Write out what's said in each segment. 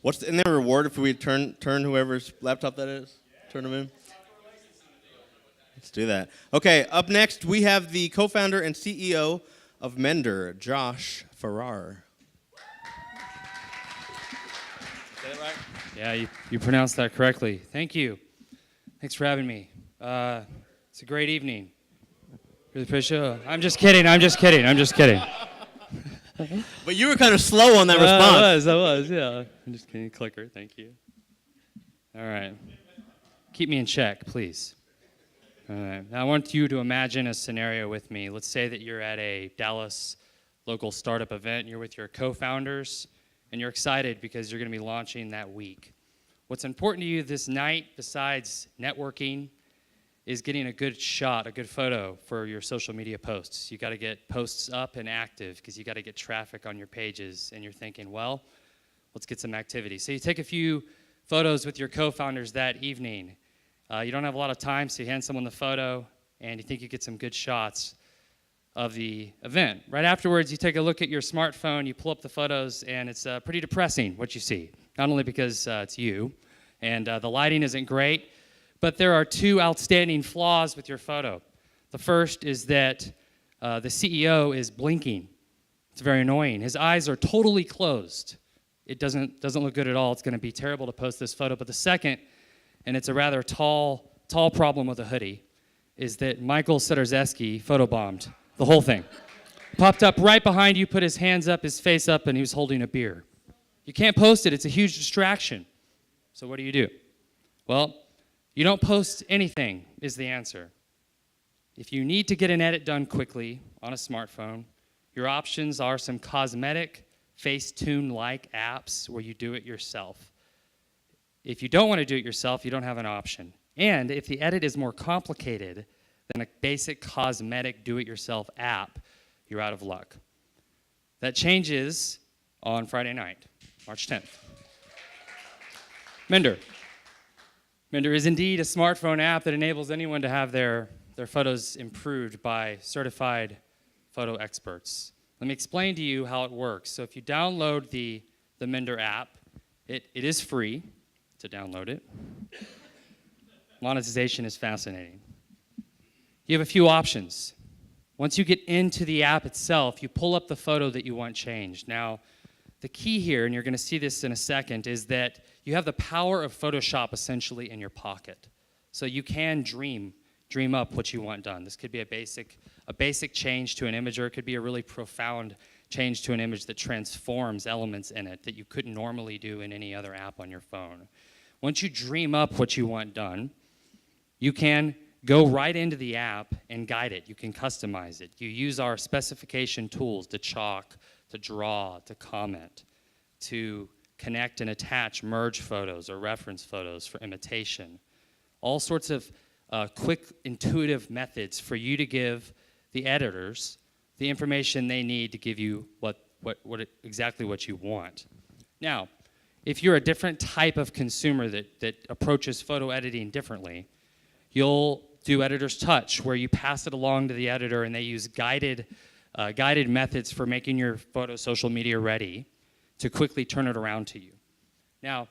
Isn't there a reward if we turn whoever's laptop that is? Turn them in? Let's do that. Okay, up next we have the co-founder and CEO of Mendr, Josh Farrar. Say it right? Yeah, you pronounced that correctly. Thank you. Thanks for having me. It's a great evening. Really appreciate it. I'm just kidding. But you were kind of slow on that response. I was, yeah. I'm just kidding. Clicker, thank you. All right. Keep me in check, please. All right. Now I want you to imagine a scenario with me. Let's say that you're at a Dallas local startup event. You're with your co-founders, and you're excited because you're going to be launching that week. What's important to you this night, besides networking, is getting a good shot, a good photo for your social media posts. You got to get posts up and active because you got to get traffic on your pages, and you're thinking, well, let's get some activity. So you take a few photos with your co-founders that evening. You don't have a lot of time, so you hand someone the photo, and you think you get some good shots of the event. Right afterwards, you take a look at your smartphone, you pull up the photos, and it's pretty depressing what you see. Not only because it's you, and the lighting isn't great, but there are two outstanding flaws with your photo. The first is that the CEO is blinking. It's very annoying. His eyes are totally closed. It doesn't look good at all. It's going to be terrible to post this photo. But the second, and it's a rather tall problem with a hoodie, is that Michael Sudorzeski photobombed the whole thing. Popped up right behind you, put his hands up, his face up, and he was holding a beer. You can't post it. It's a huge distraction. So what do? Well, you don't post anything is the answer. If you need to get an edit done quickly on a smartphone, your options are some cosmetic Facetune-like apps where you do it yourself. If you don't want to do it yourself, you don't have an option. And if the edit is more complicated than a basic cosmetic do-it-yourself app, you're out of luck. That changes on Friday night, March 10th. Mendr. Mendr is indeed a smartphone app that enables anyone to have their photos improved by certified photo experts. Let me explain to you how it works. So if you download the Mendr app, it is free to download it. Monetization is fascinating. You have a few options. Once you get into the app itself, you pull up the photo that you want changed. Now, the key here, and you're going to see this in a second, is that you have the power of Photoshop essentially in your pocket. So you can dream up what you want done. This could be a basic change to an image, or it could be a really profound change to an image that transforms elements in it that you couldn't normally do in any other app on your phone. Once you dream up what you want done, you can go right into the app and guide it. You can customize it. You use our specification tools to chalk, to draw, to comment, to connect and attach merge photos or reference photos for imitation. All sorts of quick, intuitive methods for you to give the editors the information they need to give you exactly what you want. Now, if you're a different type of consumer that approaches photo editing differently, you'll do Editor's Touch, where you pass it along to the editor and they use guided methods for making your photo social media ready to quickly turn it around to you. Now,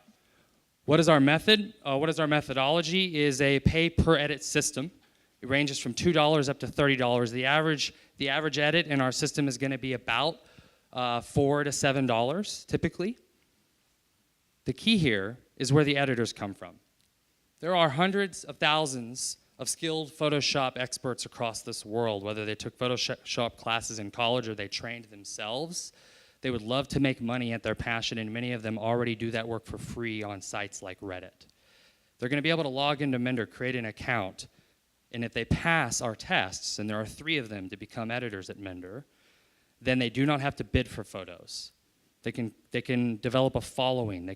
what is our method? What is our methodology? Is a pay-per-edit system. It ranges from $2 up to $30. The average edit in our system is going to be about $4 to $7 typically. The key here is where the editors come from. There are hundreds of thousands of skilled Photoshop experts across this world, whether they took Photoshop classes in college or they trained themselves. They would love to make money at their passion, and many of them already do that work for free on sites like Reddit. They're going to be able to log into Mendr, create an account, and if they pass our tests, and there are 3 of them to become editors at Mendr, then they do not have to bid for photos. They can develop a following. They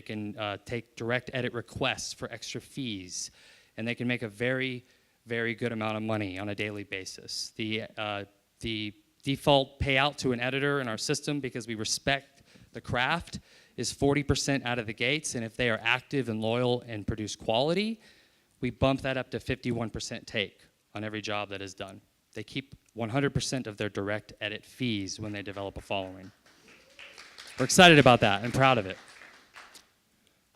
can take direct edit requests for extra fees, and they can make a very, very good amount of money on a daily basis. The default payout to an editor in our system, because we respect the craft, is 40% out of the gates, and if they are active and loyal and produce quality, we bump that up to 51% take on every job that is done. They keep 100% of their direct edit fees when they develop a following. We're excited about that and proud of it.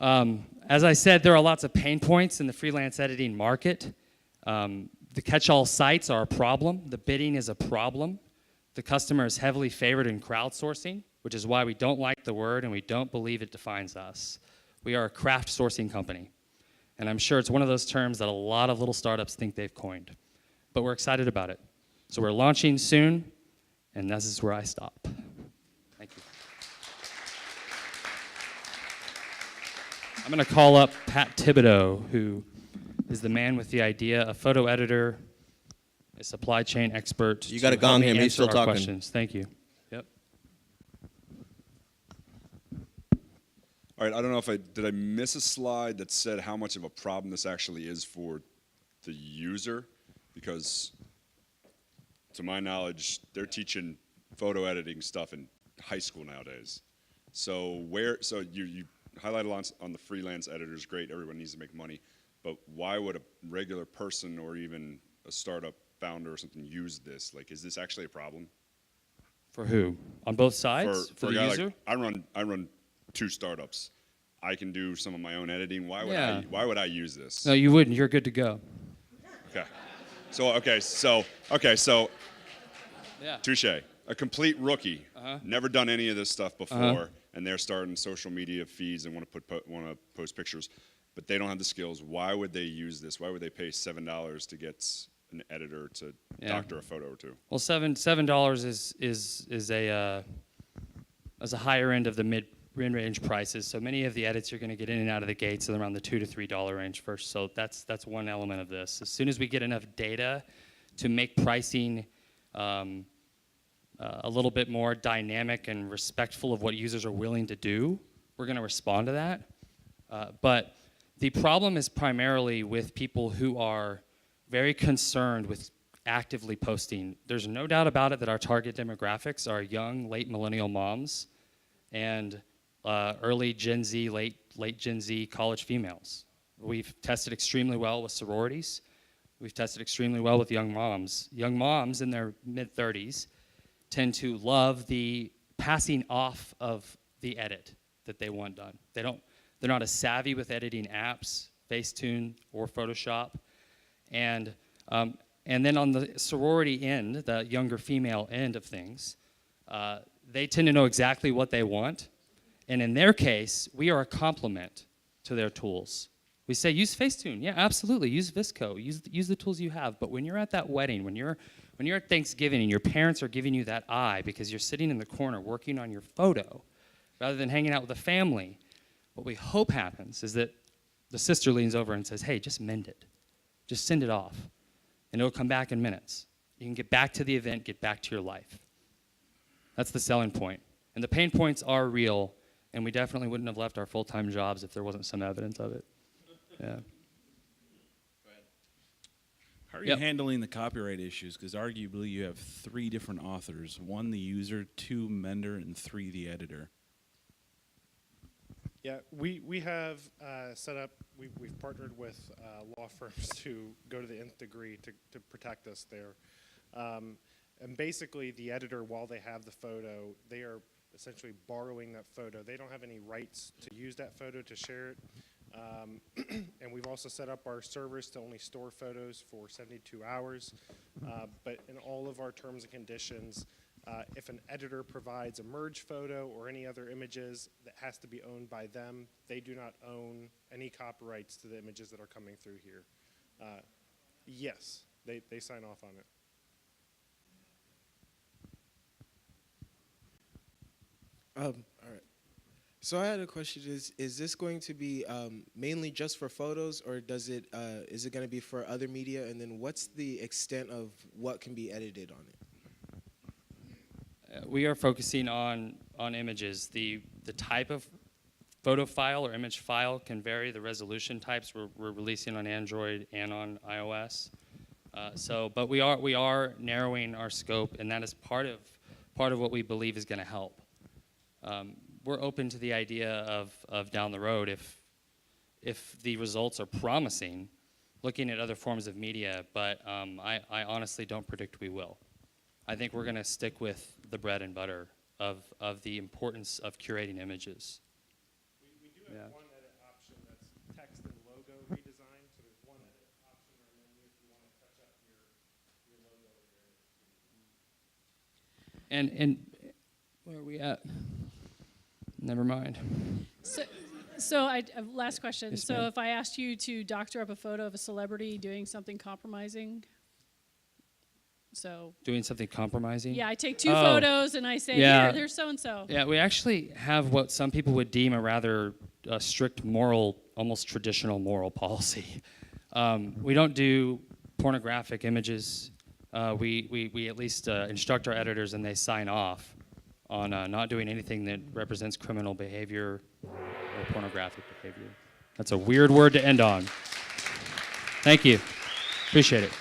As I said, there are lots of pain points in the freelance editing market. The catch-all sites are a problem. The bidding is a problem. The customer is heavily favored in crowdsourcing, which is why we don't like the word and we don't believe it defines us. We are a craft sourcing company. And I'm sure it's one of those terms that a lot of little startups think they've coined. But we're excited about it. So we're launching soon, and this is where I stop. Thank you. I'm going to call up Pat Thibodeau, who is the man with the idea, a photo editor, a supply chain expert. You got to gong him. He's still talking. Questions. Thank you. Yep. All right, I don't know if did I miss a slide that said how much of a problem this actually is for the user? Because to my knowledge, they're teaching photo editing stuff in high school nowadays. So you highlight a lot on the freelance editors, great, everyone needs to make money, but why would a regular person or even a startup founder or something use this? Like, is this actually a problem? For who? On both sides? For the user? Like, I run 2 startups. I can do some of my own editing. Why would I use this? No, you wouldn't. You're good to go. Okay. So Yeah. touche. A complete rookie, never done any of this stuff before, and they're starting social media feeds and want to post pictures, but they don't have the skills. Why would they use this? Why would they pay $7 to get an editor to doctor a photo or two? Well, $7 is a higher end of the mid-range prices. So many of the edits you're going to get in and out of the gates are around the $2 to $3 range first. So that's one element of this. As soon as we get enough data to make pricing a little bit more dynamic and respectful of what users are willing to do, we're going to respond to that. But the problem is primarily with people who are very concerned with actively posting. There's no doubt about it that our target demographics are young, late millennial moms and early Gen Z, late Gen Z college females. We've tested extremely well with sororities. We've tested extremely well with young moms. Young moms in their mid-30s tend to love the passing off of the edit that they want done. They're not as savvy with editing apps, Facetune or Photoshop. And then on the sorority end, the younger female end of things, they tend to know exactly what they want. And in their case, we are a complement to their tools. We say, use Facetune. Yeah, absolutely. Use Visco. Use the tools you have. But when you're at that wedding, when you're at Thanksgiving and your parents are giving you that eye because you're sitting in the corner working on your photo rather than hanging out with the family, what we hope happens is that the sister leans over and says, hey, just mend it. Just send it off. And it'll come back in minutes. You can get back to the event, get back to your life. That's the selling point. And the pain points are real, and we definitely wouldn't have left our full-time jobs if there wasn't some evidence of it. Yeah. How are you handling the copyright issues? Because arguably you have 3 different authors. 1, the user, 2, Mendr, and 3, the editor. Yeah, we have set up, we've partnered with law firms to go to the nth degree to protect us there. And basically the editor, while they have the photo, they are essentially borrowing that photo. They don't have any rights to use that photo, to share it. And we've also set up our servers to only store photos for 72 hours. But in all of our terms and conditions, if an editor provides a merge photo or any other images that has to be owned by them, they do not own any copyrights to the images that are coming through here. Yes, they sign off on it. All right. So I had a question: is this going to be mainly just for photos, or is it going to be for other media? And then what's the extent of what can be edited on it? We are focusing on images. The type of photo file or image file can vary. The resolution types we're releasing on Android and on iOS. But we are narrowing our scope, and that is part of what we believe is going to help. We're open to the idea of down the road, if the results are promising, looking at other forms of media, but I honestly don't predict we will. I think we're going to stick with the bread and butter of the importance of curating images. We do have one edit And where are we at? Never mind. Last question. Yes, So ma'am. if I asked you to doctor up a photo of a celebrity doing something compromising, so Doing something compromising? yeah, I take two Oh. photos and I say, Yeah. here, there's so and so. Yeah, we actually have what some people would deem a rather strict moral, almost traditional moral policy. We don't do pornographic images. We at least instruct our editors and they sign off on not doing anything that represents criminal behavior or pornographic behavior. That's a weird word to end on. Thank you. Appreciate it.